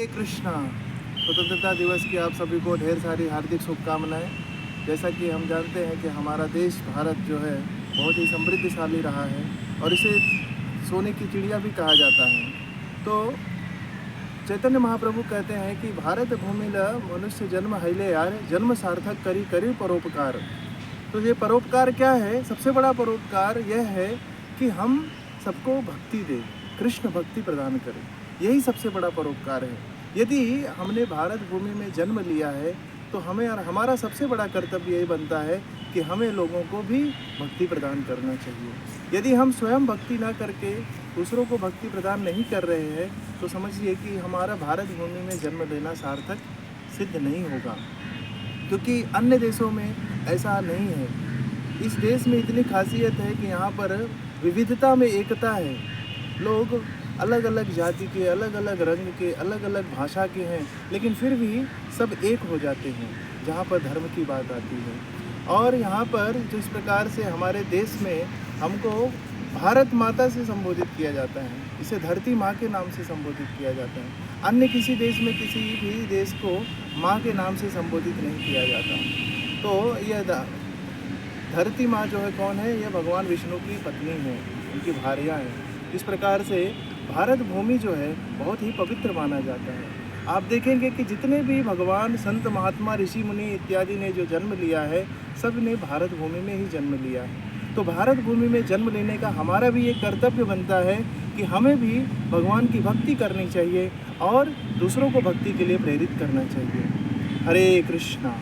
कृष्णा। स्वतंत्रता दिवस की आप सभी को ढेर सारी हार्दिक शुभकामनाएं। जैसा कि हम जानते हैं कि हमारा देश भारत जो है बहुत ही समृद्धशाली रहा है और इसे सोने की चिड़िया भी कहा जाता है। तो चैतन्य महाप्रभु कहते हैं कि भारत भूमिला मनुष्य जन्म हैले यार, जन्म सार्थक करी करी परोपकार। तो ये परोपकार क्या है? सबसे बड़ा परोपकार यह है कि हम सबको भक्ति दें, कृष्ण भक्ति प्रदान करें। यही सबसे बड़ा परोपकार है। यदि हमने भारत भूमि में जन्म लिया है तो हमें और हमारा सबसे बड़ा कर्तव्य यही बनता है कि हमें लोगों को भी भक्ति प्रदान करना चाहिए। यदि हम स्वयं भक्ति ना करके दूसरों को भक्ति प्रदान नहीं कर रहे हैं तो समझिए कि हमारा भारत भूमि में जन्म लेना सार्थक सिद्ध नहीं होगा, क्योंकि अन्य देशों में ऐसा नहीं है। इस देश में इतनी खासियत है कि यहाँ पर विविधता में एकता है। लोग अलग अलग जाति के, अलग अलग रंग के, अलग अलग भाषा के हैं, लेकिन फिर भी सब एक हो जाते हैं जहाँ पर धर्म की बात आती है। और यहाँ पर जिस प्रकार से हमारे देश में हमको भारत माता से संबोधित किया जाता है, इसे धरती माँ के नाम से संबोधित किया जाता है। अन्य किसी देश में किसी भी देश को माँ के नाम से संबोधित नहीं किया जाता। तो यह धरती माँ जो है कौन है? यह भगवान विष्णु की पत्नी है, उनकी भार्या है। इस प्रकार से भारत भूमि जो है बहुत ही पवित्र माना जाता है। आप देखेंगे कि जितने भी भगवान, संत, महात्मा, ऋषि मुनि इत्यादि ने जो जन्म लिया है, सब ने भारत भूमि में ही जन्म लिया है। तो भारत भूमि में जन्म लेने का हमारा भी एक कर्तव्य बनता है कि हमें भी भगवान की भक्ति करनी चाहिए और दूसरों को भक्ति के लिए प्रेरित करना चाहिए। हरे कृष्णा।